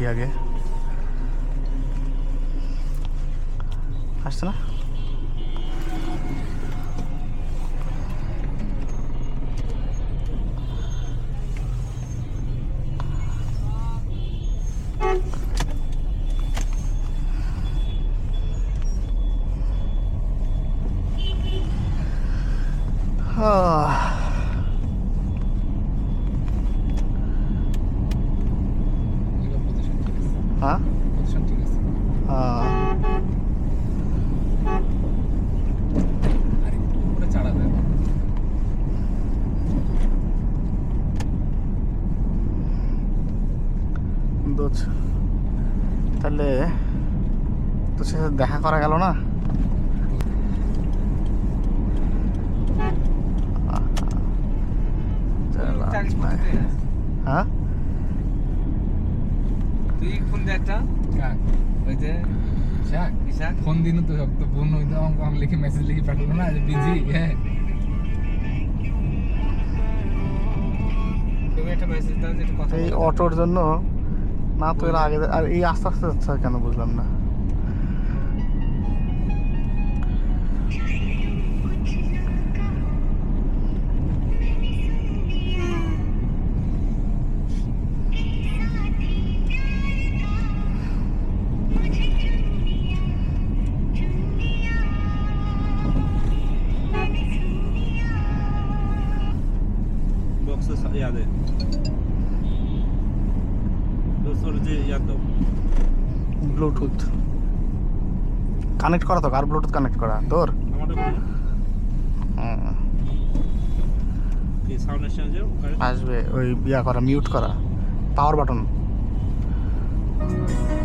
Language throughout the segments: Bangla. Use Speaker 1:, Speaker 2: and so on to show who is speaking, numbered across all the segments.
Speaker 1: দেখি আগে আসছে না। হ্যাঁ তাহলে তোর সাথে দেখা করা গেল না। হ্যাঁ
Speaker 2: তুই ফোন দে একটা ওই যে
Speaker 3: ফোন দিন তো সব তো বোন আমি লিখে মেসেজ লিখে পাঠালো না যে বিজি। হ্যাঁ
Speaker 2: তুমি একটা মেসেজ দাও যে কথা
Speaker 1: এই অটোর জন্য না তো এর আগে আর এই আস্তে আস্তে যাচ্ছে কেন বুঝলাম না।
Speaker 4: याद है दोस्तों जी याद दो
Speaker 1: ব্লুটুথ কানেক্ট করা তো কার ব্লুটুথ কানেক্ট করা তোর
Speaker 4: কি সাউন্ড
Speaker 1: আসবে ওই ইয়া করা মিউট করা পাওয়ার বাটন।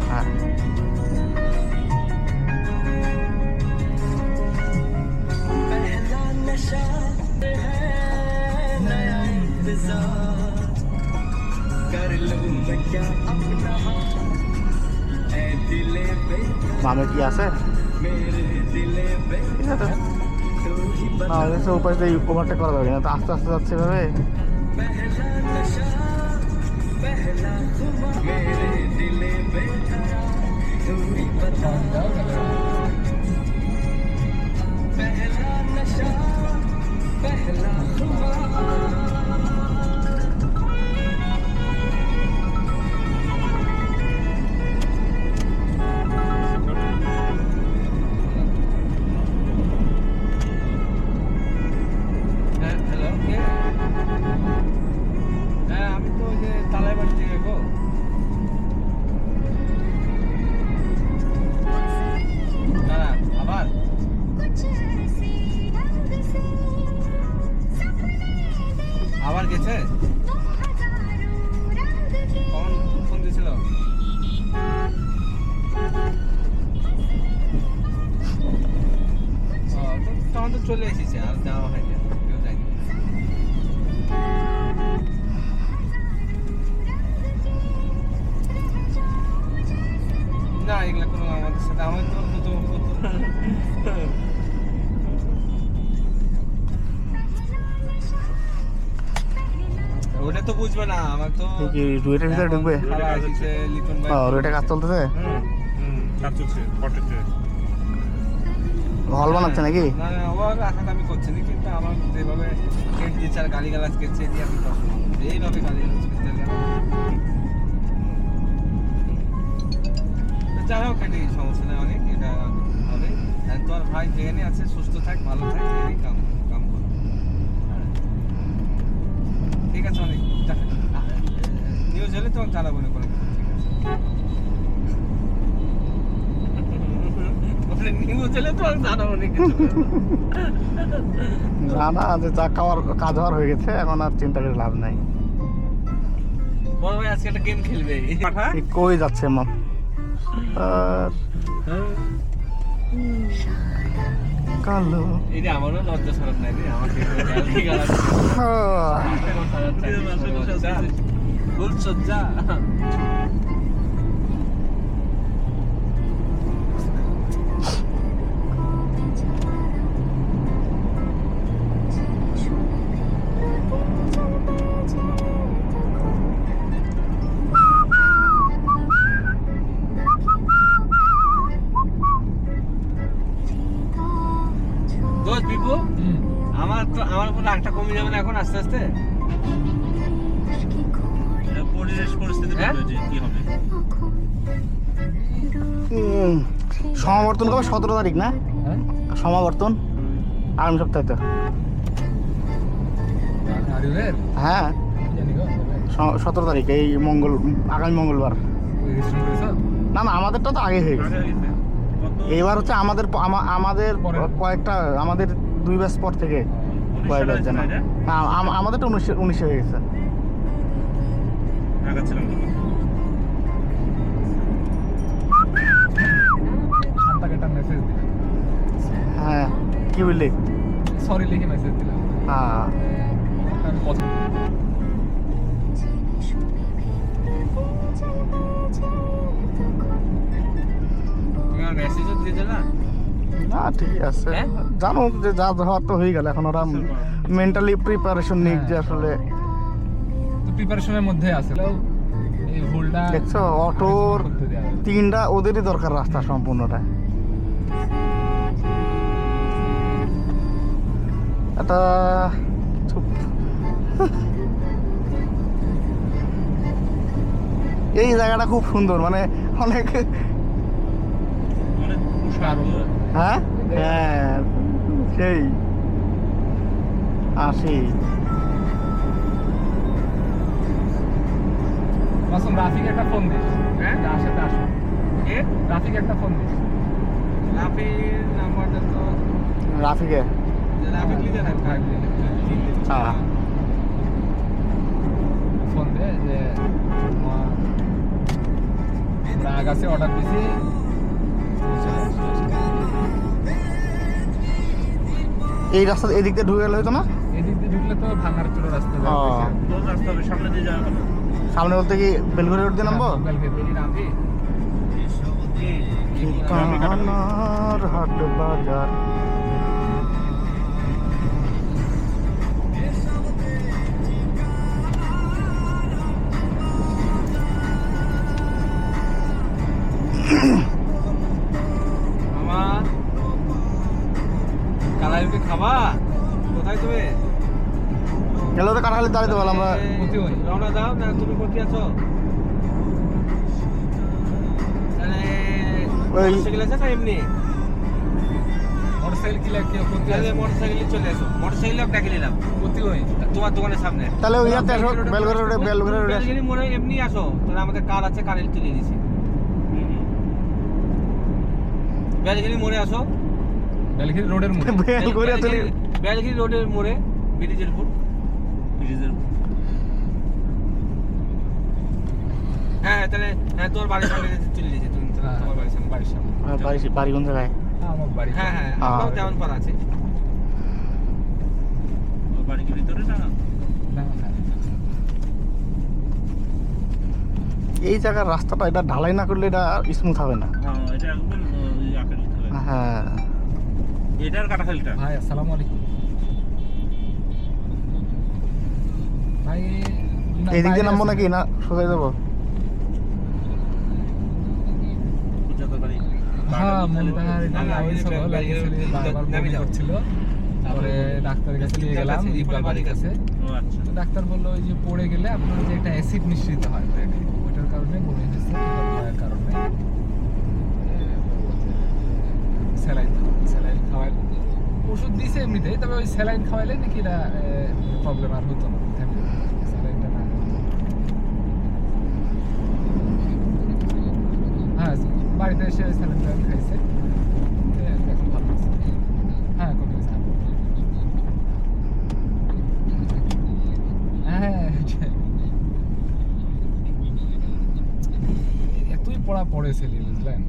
Speaker 1: হ্যাঁ মামে কি আছে উপায় ওভারটেক করা যাবে না তো আস্তে আস্তে যাচ্ছে এভাবে।
Speaker 2: আমি তো ওই যে তালাই বাড়ি থেকে গো দাঁড়া আবার আবার গেছে কখন ফোন দিয়েছিল তখন তো চলে এসেছে আর যাওয়া হয়নি কেউ যায়নি। না এগুলা কোনো আমাদের সাথে আমার তো প্রথম ওটা তো বুঝবে না আমার তো
Speaker 1: কি রুয়েটের ভিতরে ঢুকবে। রুয়েটে কাজ চলতেছে
Speaker 4: কাজ চলছে পটেটে
Speaker 1: হল বানাচ্ছে নাকি।
Speaker 2: না না ও আশা আমি করছি না কিন্তু আমার যেভাবে কেট দিচ্ছে আর গালিগালাজ করছে এটি আমি পছন্দ করি এইভাবে গালিগালাজ করতে যারাও কেটে সমস্যা নেই অনেক এটা হবে। আর তোর ভাই যেখানে আছে সুস্থ থাক ভালো থাক এই কাম কর ঠিক আছে অনেক নিউজ হলে তোমার জানাবো না কোনো কিছু ঠিক আছে নিউজ হলে তোমার জানাবো না কিছু
Speaker 1: জানা যে যা খাওয়ার কাজ হওয়ার হয়ে গেছে এখন আর চিন্তা করে লাভ নাই।
Speaker 2: বড় ভাই আজকে একটা গেম খেলবে
Speaker 1: কই যাচ্ছে মা কালো
Speaker 2: এটা আমারও লজ্জা সরব নাই রে আমাকে ফুল সজ্জা আস্তে আস্তে
Speaker 4: এটা পরিস্থিতি
Speaker 2: হ্যাঁ?
Speaker 4: বলবে যে কি হবে।
Speaker 1: সমাবর্তন কবে 17 তারিখ না?
Speaker 3: হ্যাঁ
Speaker 1: সমাবর্তন আগামী সপ্তাহে তো।
Speaker 3: আরিফের
Speaker 1: হ্যাঁ
Speaker 3: জানি গো
Speaker 1: 17 তারিখ এই আগামী মঙ্গলবার।
Speaker 3: রেজিস্ট্রেশন করেছো?
Speaker 1: না না আমাদেরটা তো আগে হয়ে গেছে।
Speaker 4: আগে গেছে। কত?
Speaker 1: এইবার হচ্ছে আমাদের
Speaker 3: পরের।
Speaker 1: কয়েকটা আমাদের 2 ব্যাচ পর থেকে
Speaker 4: 19
Speaker 1: কয়েক
Speaker 4: সালে
Speaker 1: ব্যাচ জানা।
Speaker 4: হয়েছে না
Speaker 1: আমাদেরটা 19 হয়ে গেছে।
Speaker 4: এটা? আগাচ্ছিলাম তো।
Speaker 3: শান্তাকে একটা মেসেজ দিলাম,
Speaker 1: হ্যাঁ কি বললি?
Speaker 3: সরি লিখে মেসেজ দিলাম।
Speaker 1: হ্যাঁ
Speaker 3: আমি কথা
Speaker 2: তুমি আমার মেসেজও দিয়ে দিলা
Speaker 1: না ঠিকই আছে।
Speaker 2: হ্যাঁ?
Speaker 1: জানো যে যা হওয়ার তো হয়ে গেল, এখন ওরা মেন্টালি প্রিপারেশন নিক যে আসলে।
Speaker 3: তো প্রিপারেশনের মধ্যে আছে এই ভুলটা
Speaker 1: দেখছো অটোর
Speaker 3: করতে দেওয়া হবে।
Speaker 1: 3টা ওদেরই দরকার রাস্তা সম্পূর্ণটা। এটা চুপ। এই জায়গাটা খুব সুন্দর, মানে অনেক
Speaker 4: অনেক
Speaker 3: কারণ
Speaker 1: হ্যাঁ হ্যাঁ সেই আসি।
Speaker 3: মাসুম রাফিক একটা ফোন দিস।
Speaker 2: হ্যাঁ?
Speaker 3: আসে আসো,
Speaker 2: এ
Speaker 3: রাফিক একটা ফোন দিস।
Speaker 2: রাফির নাম্বারটা তো
Speaker 1: রাফিকে
Speaker 2: রাফিক লিখে রাখ
Speaker 1: হ্যাঁ
Speaker 3: ফোন দে যে আমরা আগাছে অর্ডার দিছি,
Speaker 1: এই রাস্তা এদিক দিয়ে ঢুকে গেলে হইতো না?
Speaker 3: এদিক দিয়ে ঢুকলে তো ভাঙার চলো রাস্তা
Speaker 1: ও।
Speaker 4: কোন রাস্তা হবে? সামনে দিয়ে যাওয়া হবে।
Speaker 1: সামনে বলতে কি বেলঘড়ি রোড দিয়ে নামবো?
Speaker 2: রাফি
Speaker 1: ঠিকানার হাট বাজার।
Speaker 2: আমার কালাইকে খাবা কোথায় তুমি
Speaker 1: গেলে তো কাঠালি দাঁড়িয়ে বল আমরা।
Speaker 3: কোথায় ওই?
Speaker 2: রওনা দাও না তুমি কোথায় আছো তাহলে
Speaker 1: ওই-
Speaker 2: মোটরসাইকেল আছে না এমনি
Speaker 3: মোটরসাইকেল কি লাগে কোথায়
Speaker 2: তাহলে
Speaker 3: আছে?
Speaker 2: মোটরসাইকেলে চলে এসো মোটরসাইকেলে ডাকে নিলাম
Speaker 3: কোথায় ওই?
Speaker 2: তোমার দোকানের সামনে
Speaker 1: তাহলে ওই ইয়াতে আসো, বেলঘড়ি রোডে বেলঘড়ি রোডে আসো।
Speaker 2: বেলগিরি মোড়ে এমনি আসো তাহলে আমাদের কার আছে কারেন্ট তুলে দিছি বেলগিরি মোড়ে আসো
Speaker 3: বেলঘিরি রোডের মোড়ে।
Speaker 1: বেলঘড়ি তুলি
Speaker 2: বেলগিরি রোডের মোড়ে ব্রিজের উপর
Speaker 4: ব্রিজের
Speaker 2: হ্যাঁ তাহলে হ্যাঁ তোর বাড়ির সামনে চলে দিয়েছি তুমি
Speaker 3: হ্যাঁ,
Speaker 2: তোমার বাড়ির সামনে
Speaker 3: বাড়ির সামনে।
Speaker 1: বাড়ি কোন জায়গায়?
Speaker 3: আমার বাড়ি।
Speaker 2: হ্যাঁ হ্যাঁ
Speaker 1: হ্যাঁ।
Speaker 2: আমরাও তেমন পার আছে
Speaker 4: বাড়ি কি ভিতরে না?
Speaker 3: না, না।
Speaker 1: এই জায়গার রাস্তাটা এটা ঢালাই না করলে এটা স্মুথ হবে না।
Speaker 4: হ্যাঁ এটা একদম আকার নিতে হবে।
Speaker 1: হ্যাঁ
Speaker 4: এটার কাটাখালিটা।
Speaker 3: ভাই আসসালামু আলাইকুম ভাই। না,
Speaker 1: এই দিক দিয়ে
Speaker 3: বাইরে
Speaker 1: নামবো
Speaker 3: আছে।
Speaker 1: নাকি না সোজাই যাবো?
Speaker 4: যত গাড়ি।
Speaker 3: হ্যাঁ মনটার
Speaker 2: না, না,
Speaker 3: ওই সব
Speaker 2: বাইরে
Speaker 3: লাগছিল, বারবার
Speaker 2: নামি
Speaker 3: বমি
Speaker 2: যাও।
Speaker 3: করছিল। তারপরে ডাক্তারের কাছে নিয়ে গেলাম,
Speaker 2: কাছে,
Speaker 3: ইকবাল বাড়ির কাছে।
Speaker 4: ও আচ্ছা।
Speaker 3: তো ডাক্তার বললো ওই যে পড়ে গেলে আপনার যে একটা অ্যাসিড মিশ্রিত হয় ব্রেনে, ওইটার কারণে বমি হয়েছে, ওটার কারণে স্যালাইন খাওয়াই ওষুধ দিয়েছে এমনিতেই, তবে ওই স্যালাইন খাওয়াইলে নাকি এটা প্রবলেম আর হতো না। স্যালাইনটা না হ্যাঁ বাড়িতে এসে স্যালাইন খাইছে, এখন ভালো আছে। হ্যাঁ কমে গেছে। হ্যাঁ এতই পড়া পড়েছিলি বুঝলেন।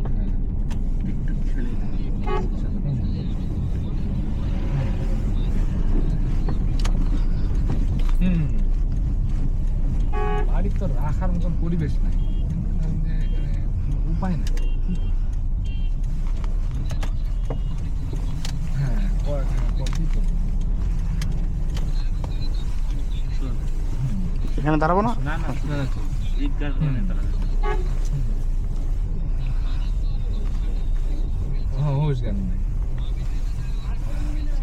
Speaker 3: হুম বাড়ি তো রাখার মতন পরিবেশ নাই, উপায় নাই। হ্যাঁ কি করবো?
Speaker 1: এখানে দাঁড়াবো না?
Speaker 4: না না ঈদগাহ ওখানে দাঁড়াবে।
Speaker 3: হোশ জ্ঞান নাই।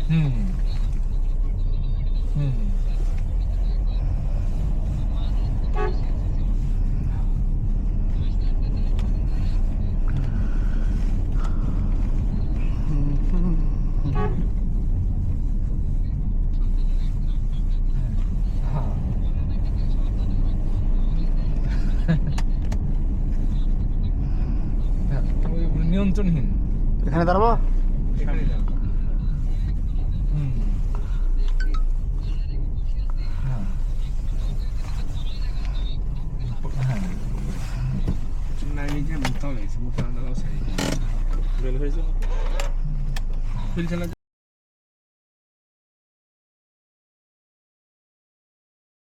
Speaker 3: হুম হুম হ্যাঁ, ওই নিয়ন্ত্রণহীন।
Speaker 1: এখানে দাঁড়াবো?
Speaker 2: এখানেই যাও।
Speaker 3: হুম। হ্যাঁ। হ্যাঁ।
Speaker 2: না নিচে বোতাম লেগেছে, বোতাম দাও সাইড
Speaker 4: বেল হয়েছে
Speaker 2: খুলছে না যে?